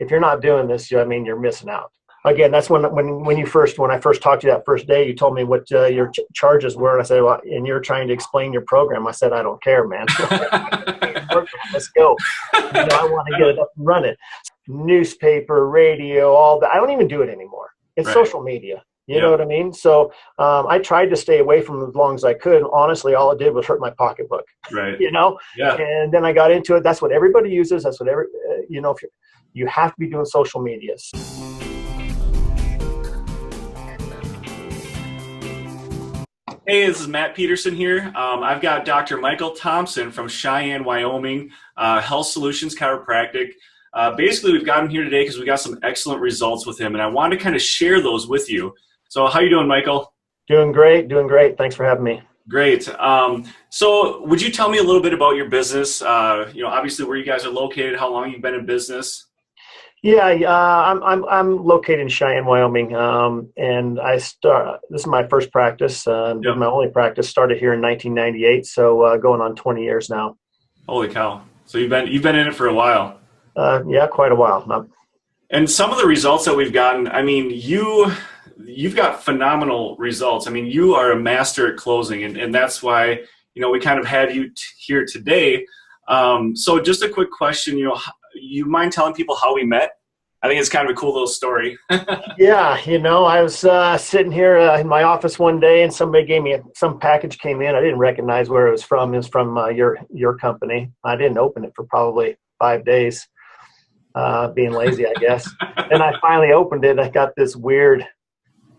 if you're not doing this, I mean, you're missing out. Again, that's when I first talked to you that first day, you told me what your charges were. And I said, well, and you're trying to explain your program. I said, I don't care, man. Let's go. I want to get it up and run it. Newspaper, radio, all that. I don't even do it anymore. It's Right. social media. You know what I mean? So I tried to stay away from it as long as I could. Honestly, all it did was hurt my pocketbook. Right. Yeah. And then I got into it. That's what everybody uses. That's what if you have to be doing social media. Hey, this is Matt Peterson here. I've got Dr. Michael Thompson from Cheyenne, Wyoming, Health Solutions Chiropractic. Basically, we've got him here today because we got some excellent results with him, and I want to kind of share those with you. So how you doing, Michael? Doing great. Thanks for having me. Great. So would you tell me a little bit about your business? Obviously where you guys are located, how long you've been in business? Yeah, I'm located in Cheyenne, Wyoming, and this is my first practice. My only practice. Started here in 1998, so going on 20 years now. Holy cow! So you've been in it for a while. Yeah, quite a while. And some of the results that we've gotten, I mean, you've got phenomenal results. I mean, you are a master at closing, and that's why we kind of have you here today. So just a quick question, you mind telling people how we met? I think it's kind of a cool little story. Yeah, I was sitting here in my office one day, and somebody gave me some package came in. I didn't recognize where it was from. It was from your company. I didn't open it for probably 5 days, being lazy, I guess. Then I finally opened it. I got this weird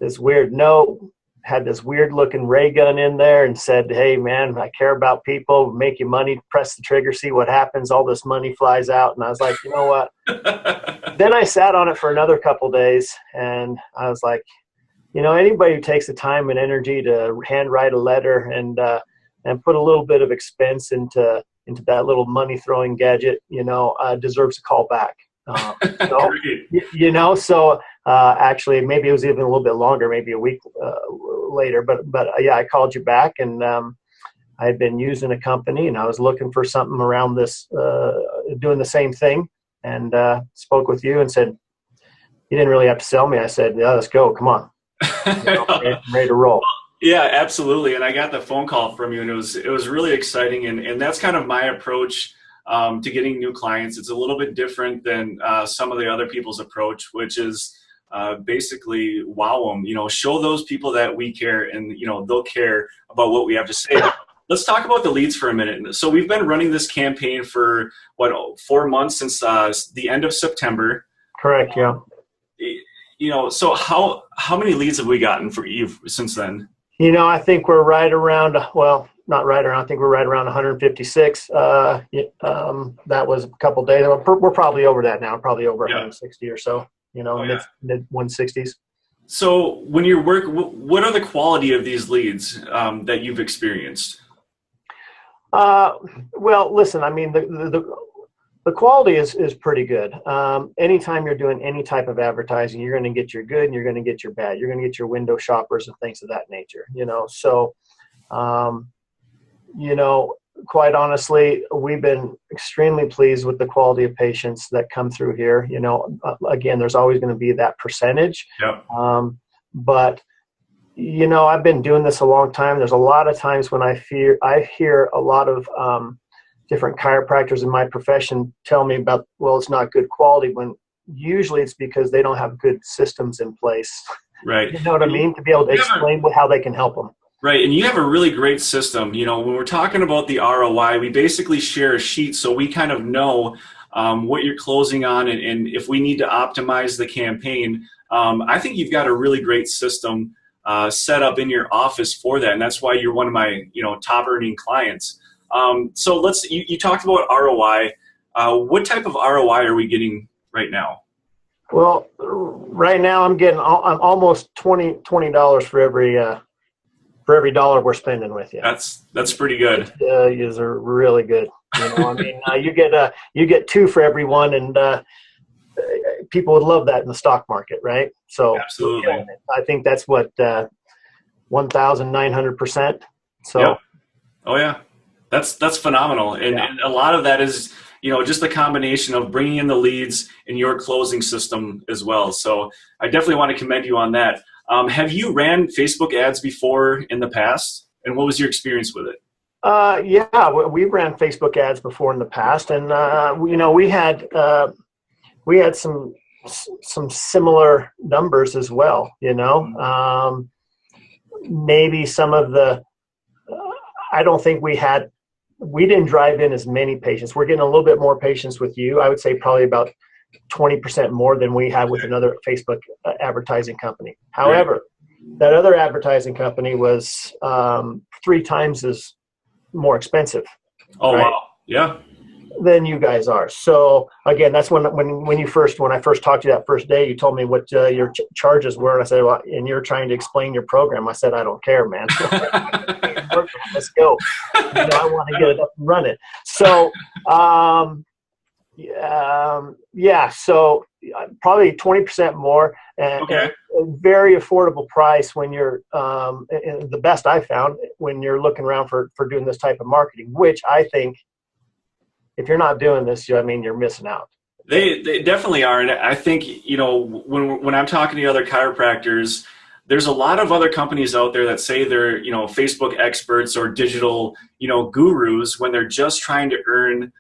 note. Had this weird looking ray gun in there and said, hey man, I care about people, make you money, press the trigger, see what happens. All this money flies out. And I was like, you know what? Then I sat on it for another couple days and I was like, anybody who takes the time and energy to handwrite a letter and put a little bit of expense into that little money throwing gadget, deserves a call back. Actually maybe it was even a little bit longer, maybe a week later, but yeah, I called you back and I had been using a company and I was looking for something around this, doing the same thing, and spoke with you and said, you didn't really have to sell me. I said, yeah, let's go. Come on. I'm ready to roll. Yeah, absolutely. And I got the phone call from you and it was really exciting. And that's kind of my approach to getting new clients. It's a little bit different than some of the other people's approach, which is basically wow them, show those people that we care and, they'll care about what we have to say. Let's talk about the leads for a minute. So we've been running this campaign for 4 months since the end of September. Correct. Yeah. So how many leads have we gotten for you since then? I think we're right around, well, not right around, I think we're right around 156. That was a couple days. We're probably over that now, probably over 160 or so, mid 160s. So when you work, what are the quality of these leads that you've experienced? Well, listen, I mean, the quality is pretty good. Anytime you're doing any type of advertising, you're going to get your good and you're going to get your bad. You're going to get your window shoppers and things of that nature, So, quite honestly, we've been extremely pleased with the quality of patients that come through here. Again, there's always going to be that percentage. Yep. But I've been doing this a long time. There's a lot of times when I hear a lot of different chiropractors in my profession tell me about, well, it's not good quality, when usually it's because they don't have good systems in place. Right. You know what I mean? To be able to explain how they can help them. Right. And you have a really great system. When we're talking about the ROI, we basically share a sheet so we kind of know what you're closing on and if we need to optimize the campaign. I think you've got a really great system set up in your office for that. And that's why you're one of my, top earning clients. So you talked about ROI. What type of ROI are we getting right now? Well, right now I'm almost $20 for every dollar we're spending with you. That's pretty good. These are really good. You get two for every one, and people would love that in the stock market, right? So absolutely, I think that's what 1,900%. So, yep. Oh yeah, that's phenomenal, and a lot of that is just the combination of bringing in the leads and your closing system as well. So I definitely want to commend you on that. Have you ran Facebook ads before in the past? And what was your experience with it? Yeah, we ran Facebook ads before in the past, and we had some similar numbers as well. Maybe some of the I don't think we didn't drive in as many patients. We're getting a little bit more patients with you. I would say probably about 20% more than we had with another Facebook advertising company. However, that other advertising company was 3 times as more expensive. Oh, right? wow. Yeah. Than you guys are. So again, that's when I first talked to you that first day, you told me what your charges were. And I said, well, and you're trying to explain your program. I said, I don't care, man. Let's go. I want to get it up and running. So, so probably 20% more and a very affordable price when you're, the best I found when you're looking around for doing this type of marketing, which I think, if you're not doing this, you're missing out. They definitely are. And I think, when I'm talking to other chiropractors, there's a lot of other companies out there that say they're, Facebook experts or digital, gurus when they're just trying to earn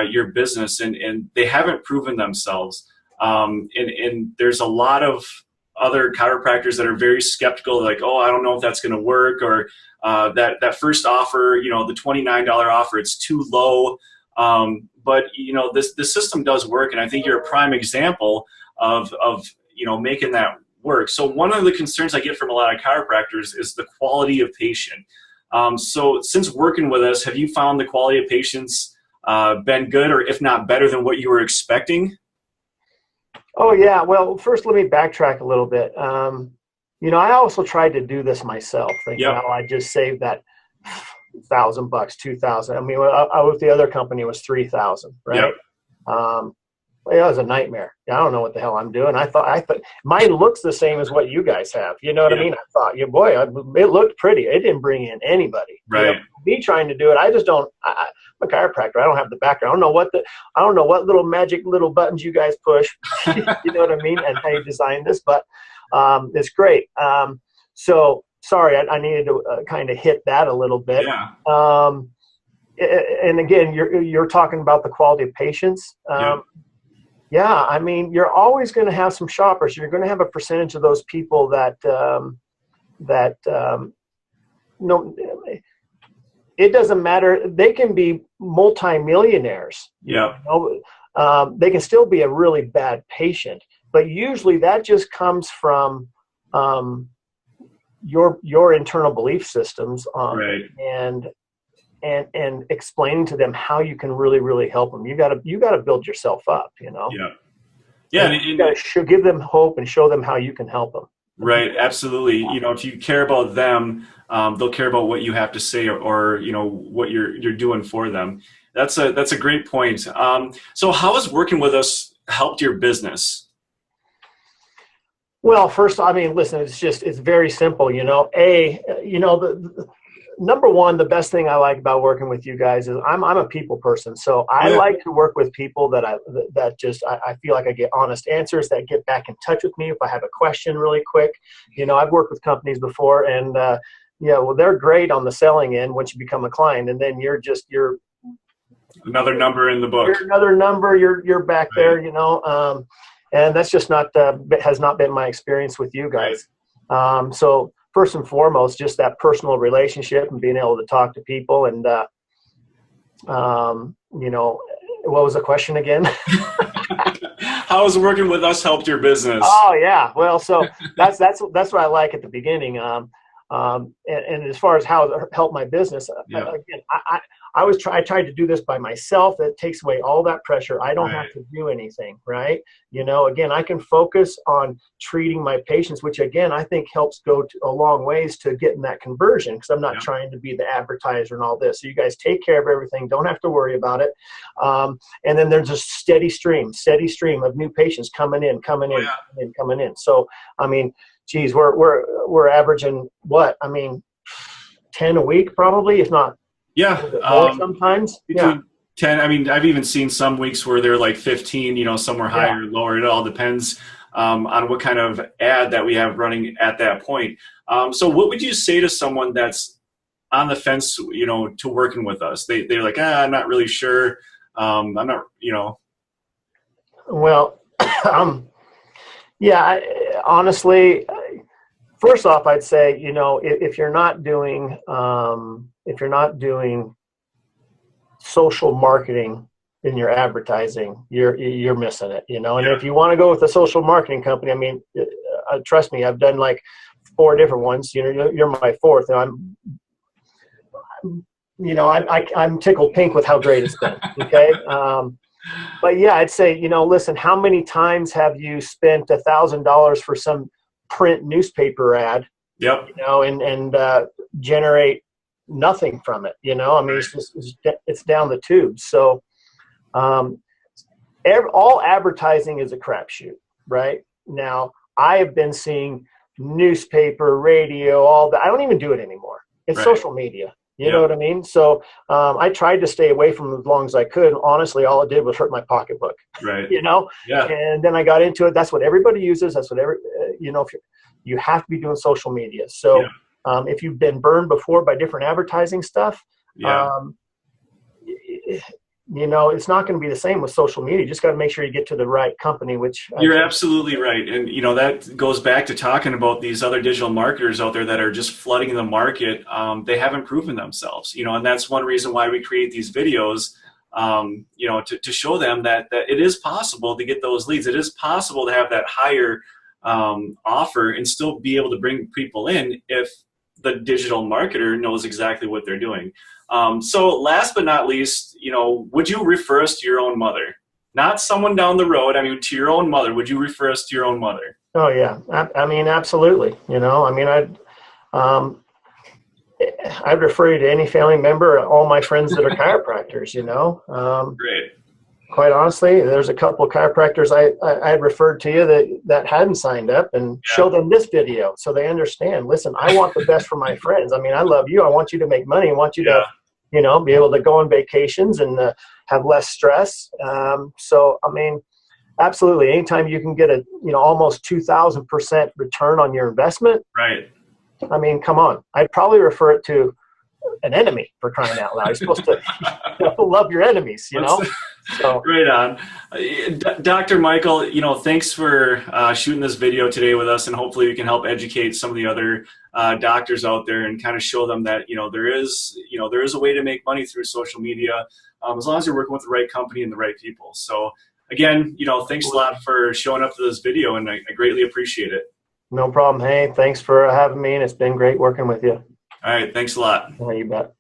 your business and they haven't proven themselves. And there's a lot of other chiropractors that are very skeptical, like, oh, I don't know if that's going to work, or that first offer, the $29 offer, it's too low. But this system does work, and I think you're a prime example of making that work. So one of the concerns I get from a lot of chiropractors is the quality of patient. So since working with us, have you found the quality of patients been good, or if not better than what you were expecting? Oh yeah. Well, first let me backtrack a little bit. I also tried to do this myself, thinking, I just saved that $1,000, $2,000. I mean, I with the other company was $3,000, right? Yep. It was a nightmare. I don't know what the hell I'm doing. I thought mine looks the same as what you guys have. You know what I mean? I thought, it looked pretty. It didn't bring in anybody. Right. Me trying to do it, I just don't. I'm a chiropractor. I don't have the background. I don't know what little magic little buttons you guys push. You know what I mean? And how you design this, but it's great. So sorry, I needed to kind of hit that a little bit. Yeah. And again, you're talking about the quality of patients. Yeah, I mean, you're always going to have some shoppers. You're going to have a percentage of those people that it doesn't matter. They can be multimillionaires. Yeah. They can still be a really bad patient, but usually that just comes from your internal belief systems and explaining to them how you can really, really help them. You got to build yourself up, Yeah. You got to give them hope and show them how you can help them. Right. Absolutely. If you care about them, they'll care about what you have to say or what you're doing for them. That's a great point. So how has working with us helped your business? Well, first, I mean, listen, it's very simple, number one, the best thing I like about working with you guys is I'm a people person. So I like to work with people that I feel like I get honest answers, that get back in touch with me if I have a question really quick. I've worked with companies before and, they're great on the selling end once you become a client. And then you're another number in the book. You're another number. You're back there, and that's just has not been my experience with you guys. Right. So first and foremost, just that personal relationship and being able to talk to people. And, what was the question again? How has working with us helped your business? Oh yeah. Well, so that's what I like at the beginning. And as far as how it helped my business, again, I tried to do this by myself. It takes away all that pressure. I don't have to do anything, right? Again, I can focus on treating my patients, which again, I think helps go a long ways to getting that conversion, because I'm not trying to be the advertiser and all this. So you guys take care of everything. Don't have to worry about it. And then there's a steady stream of new patients coming in. So, I mean, geez, we're averaging what? I mean, 10 a week probably, if not more sometimes. 10. I mean, I've even seen some weeks where they're like 15, somewhere Yeah. higher or lower. It all depends on what kind of ad that we have running at that point. So what would you say to someone that's on the fence, to working with us? They're like, I'm not really sure. I'm not. Well, yeah, honestly, first off, I'd say, if you're not doing social marketing in your advertising, you're missing it, And Yeah. if you want to go with a social marketing company, I mean, trust me, I've done like 4 different ones. You're my 4th, and I'm tickled pink with how great it's been. Okay. But yeah, I'd say, listen, how many times have you spent $1,000 for some print newspaper ad, Yep. and generate nothing from it? I mean, it's down the tube. So, all advertising is a crapshoot, right? Now, I have been seeing newspaper, radio, all that. I don't even do it anymore. It's social media. You know what I mean? So I tried to stay away from it as long as I could. Honestly, all it did was hurt my pocketbook. Right. Yeah. And then I got into it. That's what everybody uses. That's what if you have to be doing social media. So if you've been burned before by different advertising stuff, it's not going to be the same with social media. You just got to make sure you get to the right company, which you're absolutely right. And, that goes back to talking about these other digital marketers out there that are just flooding the market. They haven't proven themselves, and that's one reason why we create these videos, to show them that it is possible to get those leads. It is possible to have that higher offer and still be able to bring people in if the digital marketer knows exactly what they're doing. So last but not least, would you refer us to your own mother? Not someone down the road. I mean, to your own mother. Would you refer us to your own mother? Oh yeah. I mean, absolutely. I mean, I'd refer you to any family member, all my friends that are chiropractors, Great. Quite honestly, there's a couple of chiropractors I'd referred to you that hadn't signed up, and show them this video so they understand. Listen, I want the best for my friends. I mean, I love you. I want you to make money. I want you to, be able to go on vacations and have less stress. So, I mean, absolutely. Anytime you can get a, almost 2,000% return on your investment. Right. I mean, come on. I'd probably refer it to an enemy, for crying out loud. You're supposed to love your enemies, So right on. Dr. Michael, thanks for shooting this video today with us, and hopefully we can help educate some of the other doctors out there and kind of show them that, there is a way to make money through social media, as long as you're working with the right company and the right people. So again, thanks a lot for showing up to this video, and I greatly appreciate it. No problem. Hey, thanks for having me, and it's been great working with you. All right. Thanks a lot. You bet.